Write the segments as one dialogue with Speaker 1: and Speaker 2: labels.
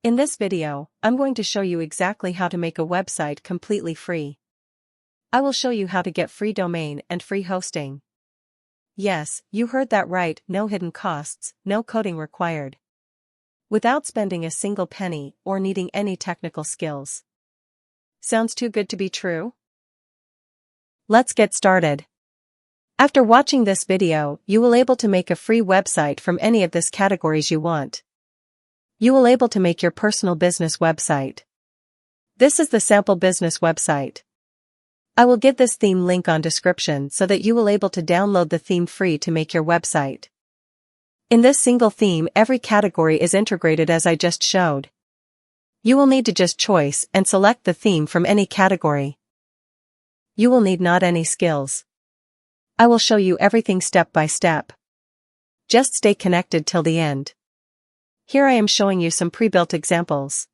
Speaker 1: In this video, I'm going to show you exactly how to make a website completely free. I will show you how to get free domain and free hosting. Yes, you heard that right, no hidden costs, no coding required. Without spending a single penny or needing any technical skills. Sounds too good to be true? Let's get started. After watching this video, you will able to make a free website from any of these categories you want. You will able to make your personal business website. This is the sample business website. I will give this theme link on description so that you will able to download the theme free to make your website. In this single theme, every category is integrated as I just showed. You will need to just choice and select the theme from any category. You will need not any skills. I will show you everything step by step. Just stay connected till the end. Here I am showing you some pre-built examples.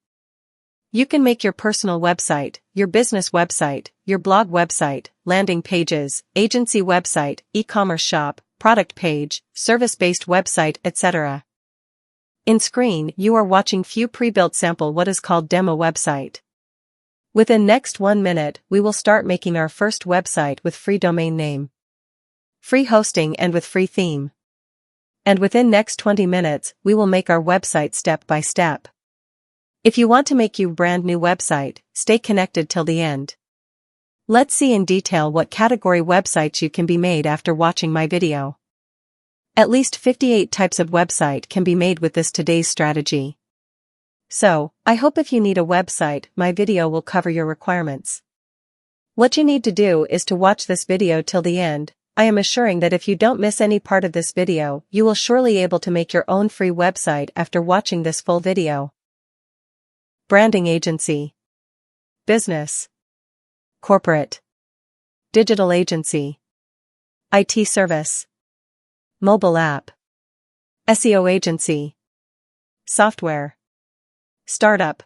Speaker 1: You can make your personal website, your business website, your blog website, landing pages, agency website, e-commerce shop, product page, service-based website, etc. In screen, you are watching few pre-built sample what is called demo website. Within next 1 minute, we will start making our first website with free domain name, free hosting and with free theme. And within next 20 minutes, we will make our website step by step. If you want to make your brand new website, stay connected till the end. Let's see in detail what category websites you can be made after watching my video. At least 58 types of website can be made with this today's strategy. So, I hope if you need a website, my video will cover your requirements. What you need to do is to watch this video till the end. I am assuring that if you don't miss any part of this video, you will surely able to make your own free website after watching this full video. Branding agency, business, corporate, digital agency, IT service, mobile app, SEO agency, software, startup,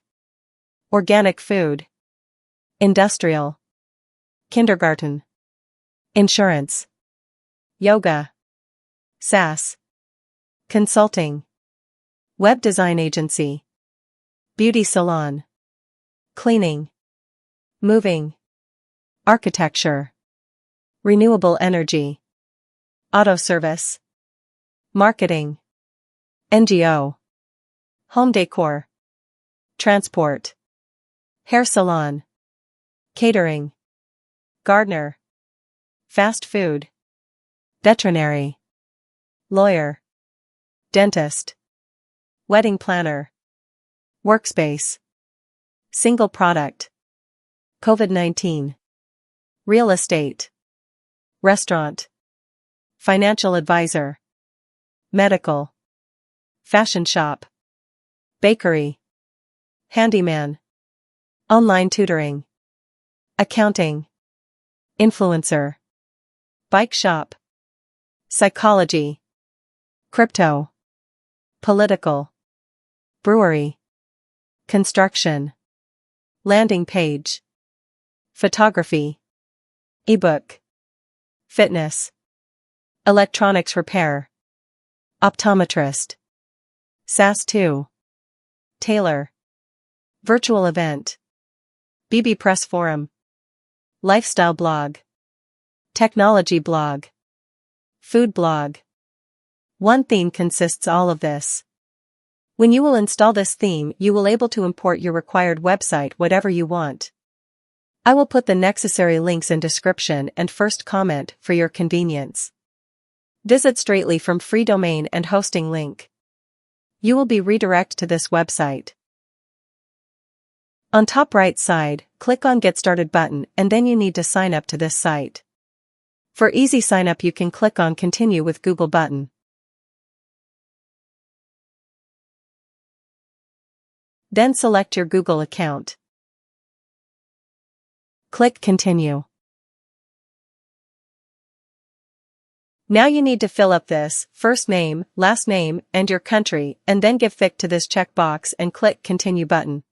Speaker 1: organic food, industrial, kindergarten, insurance, yoga, SaaS, consulting, web design agency, beauty salon, cleaning, moving, architecture, renewable energy, auto service, marketing, NGO, home decor, transport, hair salon, catering, gardener, fast food, veterinary, lawyer, dentist, wedding planner, workspace, single product, COVID-19, real estate, restaurant, financial advisor, medical, fashion shop, bakery, handyman, online tutoring, accounting, influencer, bike shop, psychology, crypto, political, brewery, construction, landing page, photography, ebook, fitness, electronics repair, optometrist, SaaS 2, tailor, virtual event, BB Press forum, lifestyle blog, technology blog, food blog. One theme consists all of this. When you will install this theme, you will able to import your required website whatever you want. I will put the necessary links in description and first comment for your convenience. Visit straightly from free domain and hosting link. You will be redirected to this website. On top right side, click on Get Started button and then you need to sign up to this site. For easy sign up you can click on Continue with Google button. Then select your Google account. Click Continue. Now you need to fill up this first name, last name, and your country, and then give tick to this checkbox and click Continue button.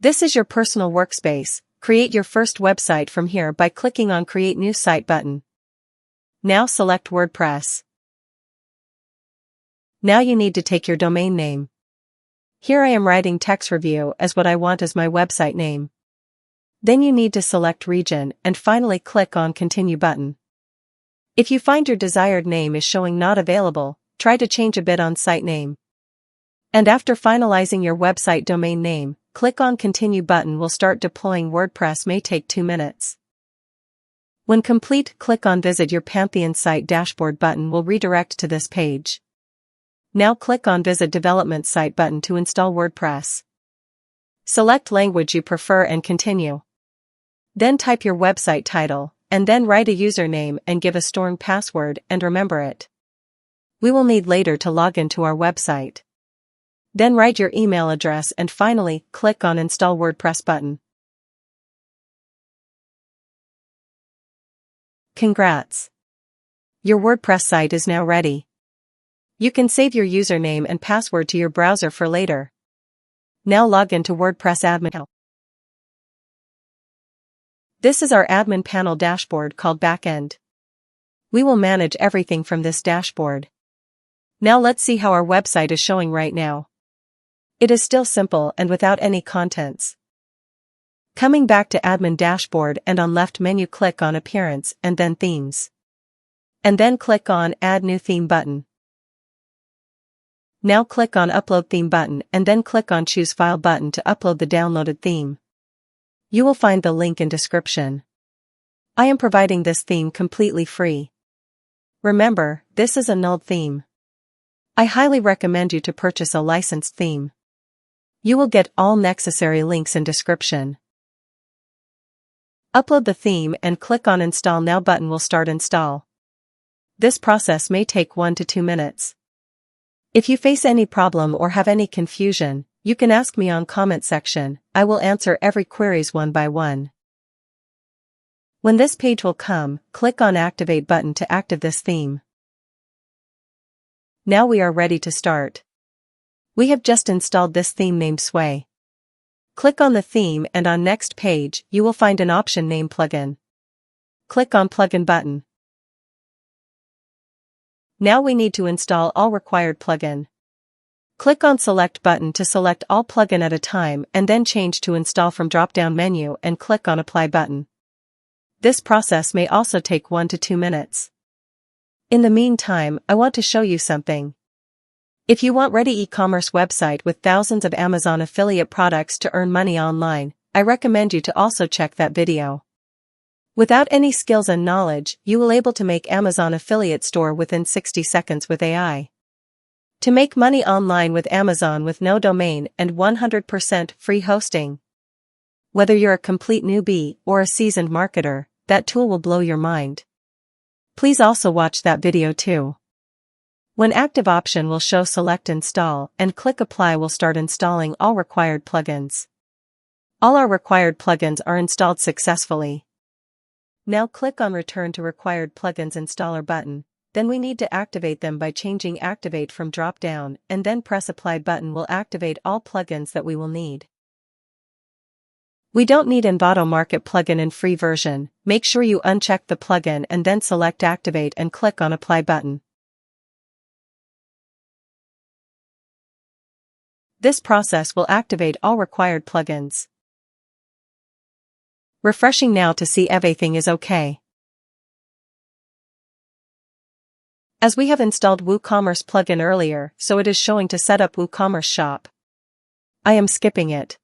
Speaker 1: This is your personal workspace. Create your first website from here by clicking on Create New Site button. Now select WordPress. Now you need to take your domain name. Here I am writing text review as what I want as my website name. Then you need to select region and finally click on Continue button. If you find your desired name is showing not available, try to change a bit on site name. And after finalizing your website domain name, click on Continue button. Will start deploying WordPress, may take 2 minutes. When complete, click on Visit Your Pantheon Site Dashboard button will redirect to this page. Now click on Visit Development Site button to install WordPress. Select language you prefer and continue. Then type your website title, and then write a username and give a strong password and remember it. We will need later to log into our website. Then write your email address and finally, click on Install WordPress button. Congrats! Your WordPress site is now ready. You can save your username and password to your browser for later. Now log into WordPress admin. This is our admin panel dashboard called Backend. We will manage everything from this dashboard. Now let's see how our website is showing right now. It is still simple and without any contents. Coming back to admin dashboard and on left menu click on Appearance and then Themes. And then click on Add New Theme button. Now click on Upload Theme button and then click on Choose File button to upload the downloaded theme. You will find the link in description. I am providing this theme completely free. Remember, this is a null theme. I highly recommend you to purchase a licensed theme. You will get all necessary links in description. Upload the theme and click on Install Now button will start install. This process may take 1 to 2 minutes. If you face any problem or have any confusion, you can ask me on comment section. I will answer every queries one by one. When this page will come, click on Activate button to activate this theme. Now we are ready to start. We have just installed this theme named Sway. Click on the theme and on next page, you will find an option named Plugin. Click on Plugin button. Now we need to install all required plugin. Click on Select button to select all plugin at a time and then change to Install from drop-down menu and click on Apply button. This process may also take 1 to 2 minutes. In the meantime, I want to show you something. If you want ready e-commerce website with thousands of Amazon affiliate products to earn money online, I recommend you to also check that video. Without any skills and knowledge, you will able to make Amazon affiliate store within 60 seconds with AI. To make money online with Amazon with no domain and 100% free hosting. Whether you're a complete newbie or a seasoned marketer, that tool will blow your mind. Please also watch that video too. When active option will show select install and click apply will start installing all required plugins. All our required plugins are installed successfully. Now click on Return to Required Plugins Installer button, then we need to activate them by changing Activate from drop down and then press Apply button will activate all plugins that we will need. We don't need Envato Market plugin in free version. Make sure you uncheck the plugin and then select Activate and click on Apply button. This process will activate all required plugins. Refreshing now to see everything is okay. As we have installed WooCommerce plugin earlier, so it is showing to set up WooCommerce shop. I am skipping it.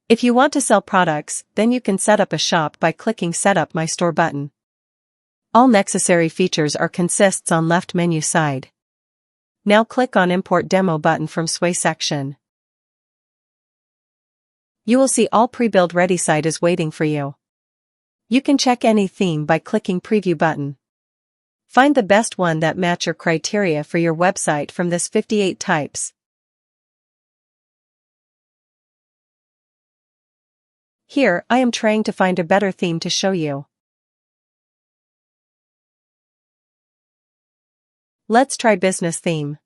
Speaker 1: If you want to sell products, then you can set up a shop by clicking Set Up My Store button. All necessary features are consists on left menu side. Now click on Import Demo button from Sway section. You will see all pre-built ready site is waiting for you. You can check any theme by clicking Preview button. Find the best one that match your criteria for your website from this 58 types. Here, I am trying to find a better theme to show you. Let's try business theme.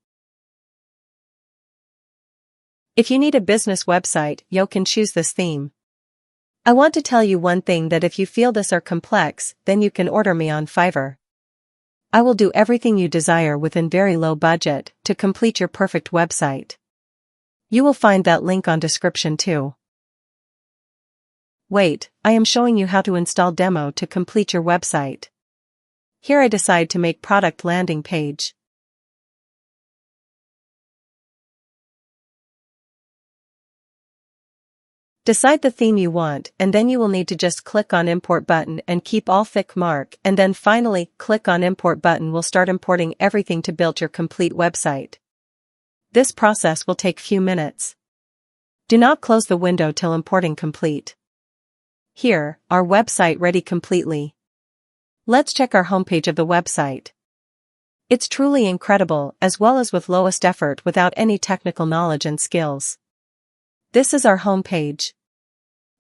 Speaker 1: If you need a business website, you can choose this theme. I want to tell you one thing that if you feel this are complex, then you can order me on Fiverr. I will do everything you desire within very low budget to complete your perfect website. You will find that link on description too. Wait, I am showing you how to install demo to complete your website. Here I decide to make product landing page. Decide the theme you want, and then you will need to just click on import button and keep all thick mark, and then finally click on import button will start importing everything to build your complete website. This process will take few minutes. Do not close the window till importing complete. Here, our website ready completely. Let's check our homepage of the website. It's truly incredible, as well as with lowest effort without any technical knowledge and skills. This is our homepage.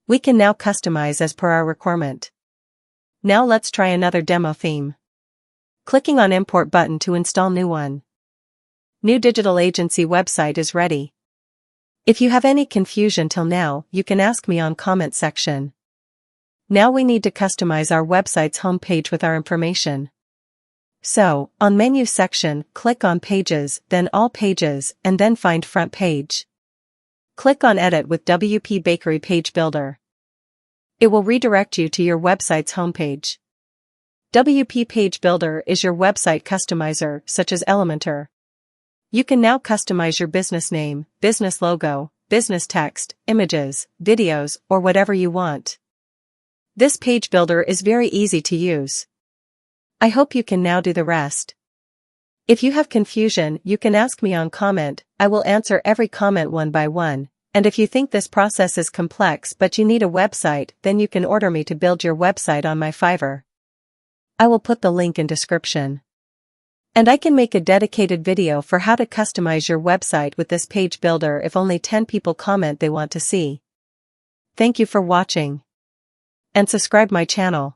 Speaker 1: We can now customize as per our requirement. Now let's try another demo theme. Clicking on import button to install new one. New digital agency website is ready. If you have any confusion till now, you can ask me on comment section. Now we need to customize our website's homepage with our information. So, on menu section, click on pages, then all pages, and then find front page. Click on Edit with WP Bakery Page Builder. It will redirect you to your website's homepage. WP Page Builder is your website customizer, such as Elementor. You can now customize your business name, business logo, business text, images, videos, or whatever you want. This page builder is very easy to use. I hope you can now do the rest. If you have confusion, you can ask me on comment. I will answer every comment one by one. And if you think this process is complex but you need a website, then you can order me to build your website on my Fiverr. I will put the link in description. And I can make a dedicated video for how to customize your website with this page builder if only 10 people comment they want to see. Thank you for watching. And subscribe my channel.